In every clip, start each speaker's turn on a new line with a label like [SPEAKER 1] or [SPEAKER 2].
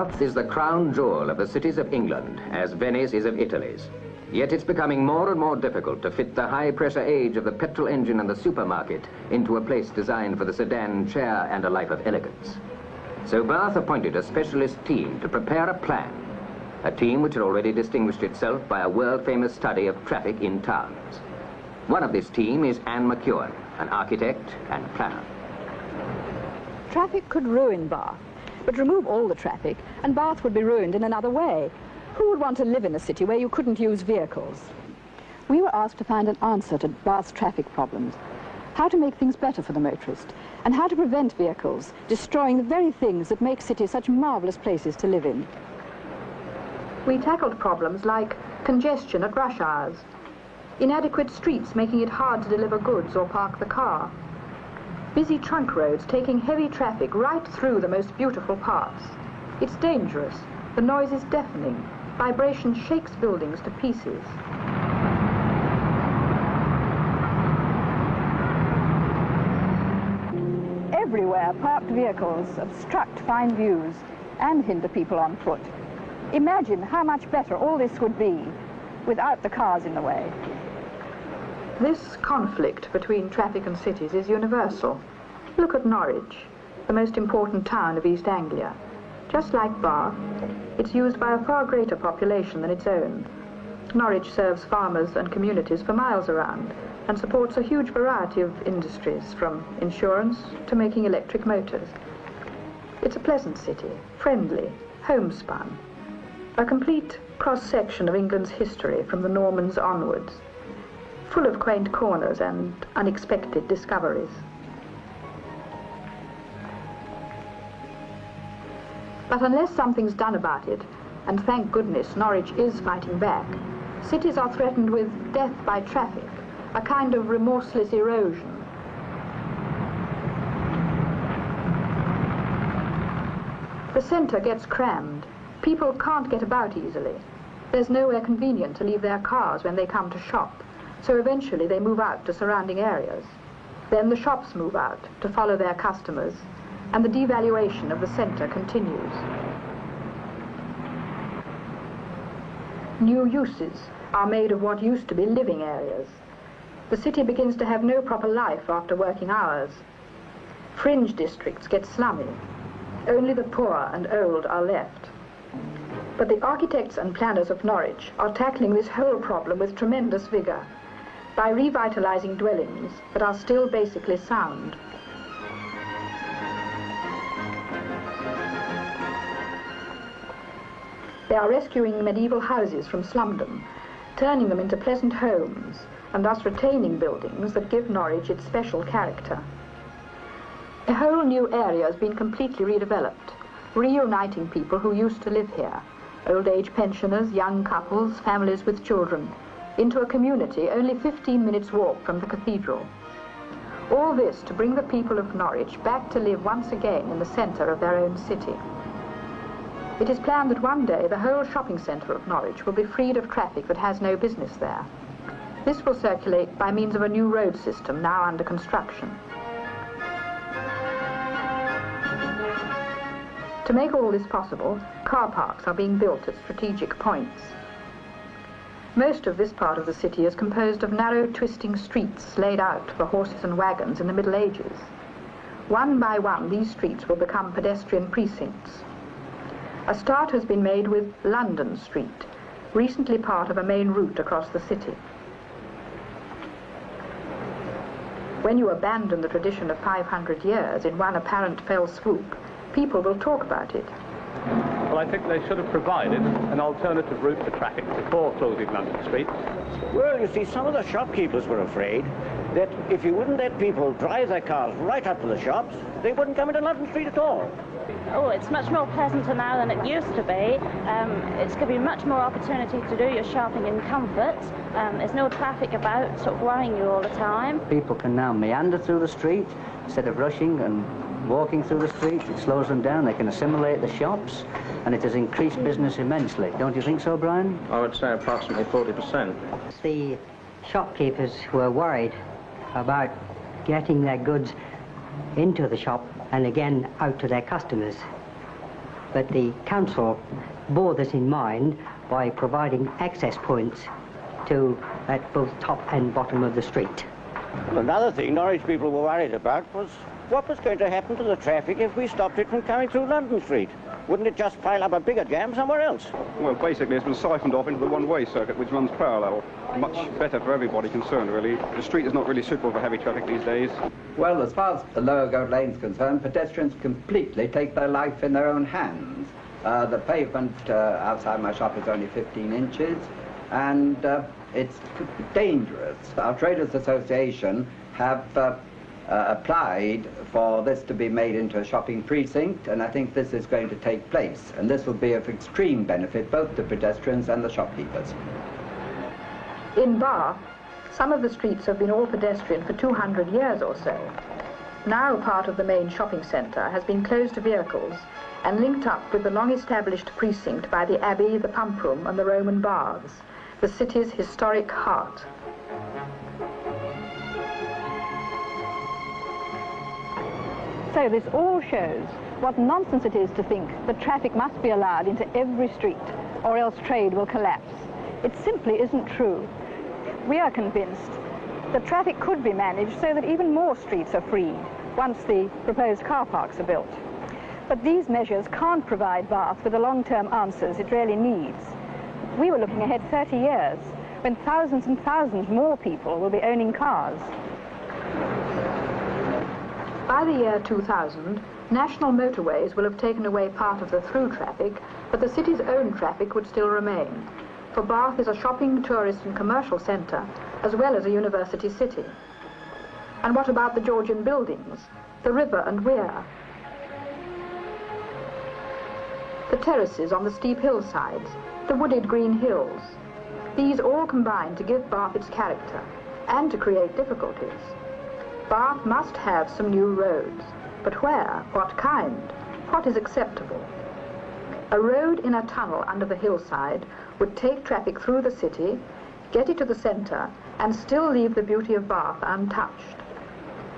[SPEAKER 1] Bath is the crown jewel of the cities of England, as Venice is of Italy's. Yet it's becoming more and more difficult to fit the high-pressure age of the petrol engine and the supermarket into a place designed for the sedan, chair, and a life of elegance. So Bath appointed a specialist team to prepare a plan, a team which had already distinguished itself by a world-famous study of traffic in towns. One of this team is Anne McEwen, an architect and planner.
[SPEAKER 2] Traffic could ruin Bath, but remove all the traffic, and Bath would be ruined in another way. Who would want to live in a city where you couldn't use vehicles? We were asked to find an answer to Bath's traffic problems, how to make things better for the motorist, and how to prevent vehicles destroying the very things that make cities such marvellous places to live in.
[SPEAKER 3] We tackled problems like congestion at rush hours, inadequate streets making it hard to deliver goods or park the car, busy trunk roads taking heavy traffic right through the most beautiful parts. It's dangerous. The noise is deafening. Vibration shakes buildings to pieces.
[SPEAKER 2] Everywhere, parked vehicles obstruct fine views and hinder people on foot. Imagine how much better all this would be without the cars in the way.
[SPEAKER 3] This conflict between traffic and cities is universal. Look at Norwich, the most important town of East Anglia. Just like Bath, it's used by a far greater population than its own. Norwich serves farmers and communities for miles around and supports a huge variety of industries, from insurance to making electric motors. It's a pleasant city, friendly, homespun, a complete cross-section of England's history from the Normans onwards, full of quaint corners and unexpected discoveries. But unless something's done about it, and thank goodness Norwich is fighting back, cities are threatened with death by traffic, a kind of remorseless erosion. The centre gets crammed. People can't get about easily. There's nowhere convenient to leave their cars when they come to shop, so eventually they move out to surrounding areas. Then the shops move out to follow their customers, and the devaluation of the centre continues. New uses are made of what used to be living areas. The city begins to have no proper life after working hours. Fringe districts get slummy. Only the poor and old are left. But the architects and planners of Norwich are tackling this whole problem with tremendous vigour by revitalising dwellings that are still basically sound. They are rescuing medieval houses from slumdom, turning them into pleasant homes, and thus retaining buildings that give Norwich its special character. A whole new area has been completely redeveloped, reuniting people who used to live here, old-age pensioners, young couples, families with children, into a community only 15 minutes' walk from the cathedral. All this to bring the people of Norwich back to live once again in the centre of their own city. It is planned that one day the whole shopping centre of Norwich will be freed of traffic that has no business there. This will circulate by means of a new road system now under construction. To make all this possible, car parks are being built at strategic points. Most of this part of the city is composed of narrow, twisting streets laid out for horses and wagons in the Middle Ages. One by one, these streets will become pedestrian precincts. A start has been made with London Street, recently part of a main route across the city. When you abandon the tradition of 500 years in one apparent fell swoop, people will talk about it.
[SPEAKER 4] Well, I think they should have provided an alternative route for traffic before closing London Street.
[SPEAKER 5] Well, you see, some of the shopkeepers were afraid that if you wouldn't let people drive their cars right up to the shops, they wouldn't come into London Street at all.
[SPEAKER 6] Oh, it's much more pleasanter now than it used to be. It's going to be much more opportunity to do your shopping in comfort. There's no traffic about sort of worrying you all the time.
[SPEAKER 7] People can now meander through the street instead of rushing and walking through the street. It slows them down. They can assimilate the shops, and it has increased business immensely. Don't you think so, Brian?
[SPEAKER 8] I would say approximately 40%.
[SPEAKER 9] The shopkeepers were worried about getting their goods into the shop and again out to their customers. but the council bore this in mind by providing access points at both top and bottom of the street.
[SPEAKER 5] Well, another thing Norwich people were worried about was what was going to happen to the traffic if we stopped it from coming through London Street. Wouldn't it just pile up a bigger jam somewhere else?
[SPEAKER 10] Well, basically it's been siphoned off into the one-way circuit which runs parallel. Much better for everybody concerned, really. The street is not really suitable for heavy traffic these days.
[SPEAKER 11] Well, as far as the lower Goat Lane is concerned, pedestrians completely take their life in their own hands. The pavement outside my shop is only 15 inches, and it's dangerous. Our Traders Association have applied for this to be made into a shopping precinct, and I think this is going to take place, and this will be of extreme benefit both to pedestrians and the shopkeepers.
[SPEAKER 3] In Bath, some of the streets have been all pedestrian for 200 years or so. Now part of the main shopping centre has been closed to vehicles and linked up with the long-established precinct by the Abbey, the Pump Room and the Roman Baths, the city's historic heart.
[SPEAKER 2] So this all shows what nonsense it is to think that traffic must be allowed into every street, or else trade will collapse. It simply isn't true. We are convinced that traffic could be managed so that even more streets are freed once the proposed car parks are built. But these measures can't provide Bath with the long-term answers it really needs. We were looking ahead 30 years, when thousands and thousands more people will be owning cars.
[SPEAKER 3] By the year 2000, national motorways will have taken away part of the through traffic, but the city's own traffic would still remain. For Bath is a shopping, tourist and commercial centre, as well as a university city. And what about the Georgian buildings, the river and weir? The terraces on the steep hillsides, the wooded green hills. These all combine to give Bath its character, and to create difficulties. Bath must have some new roads, but where, what kind, what is acceptable? A road in a tunnel under the hillside would take traffic through the city, get it to the centre, and still leave the beauty of Bath untouched.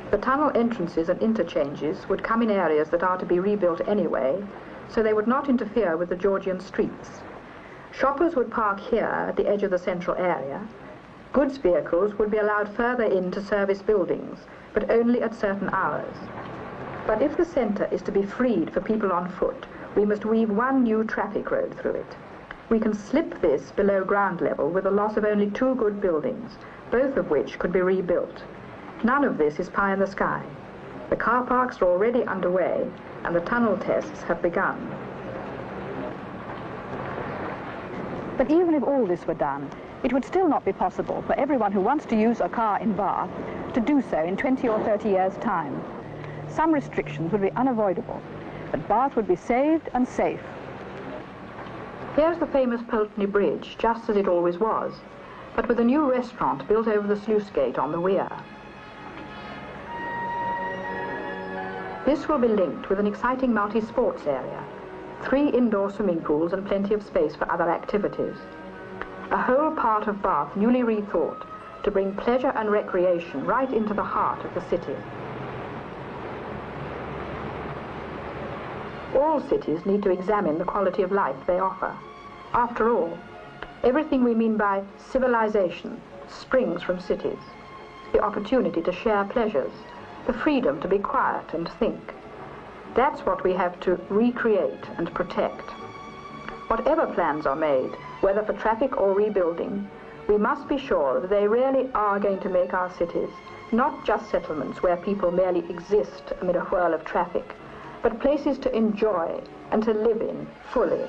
[SPEAKER 3] The tunnel entrances and interchanges would come in areas that are to be rebuilt anyway, so they would not interfere with the Georgian streets. Shoppers would park here at the edge of the central area. Goods vehicles would be allowed further in to service buildings, but only at certain hours. But if the centre is to be freed for people on foot, we must weave one new traffic road through it. We can slip this below ground level with the loss of only 2 good buildings, both of which could be rebuilt. None of this is pie in the sky. The car parks are already underway, and the tunnel tests have begun.
[SPEAKER 2] But even if all this were done, it would still not be possible for everyone who wants to use a car in Bath to do so in 20 or 30 years' time. Some restrictions would be unavoidable, but Bath would be saved and safe.
[SPEAKER 3] Here's the famous Pulteney Bridge, just as it always was, but with a new restaurant built over the sluice gate on the weir. This will be linked with an exciting multi-sports area, 3 indoor swimming pools and plenty of space for other activities. A whole part of Bath newly rethought to bring pleasure and recreation right into the heart of the city. All cities need to examine the quality of life they offer. After all, everything we mean by civilization springs from cities. The opportunity to share pleasures, the freedom to be quiet and think. That's what we have to recreate and protect. Whatever plans are made, whether for traffic or rebuilding, we must be sure that they really are going to make our cities not just settlements where people merely exist amid a whirl of traffic, but places to enjoy and to live in fully.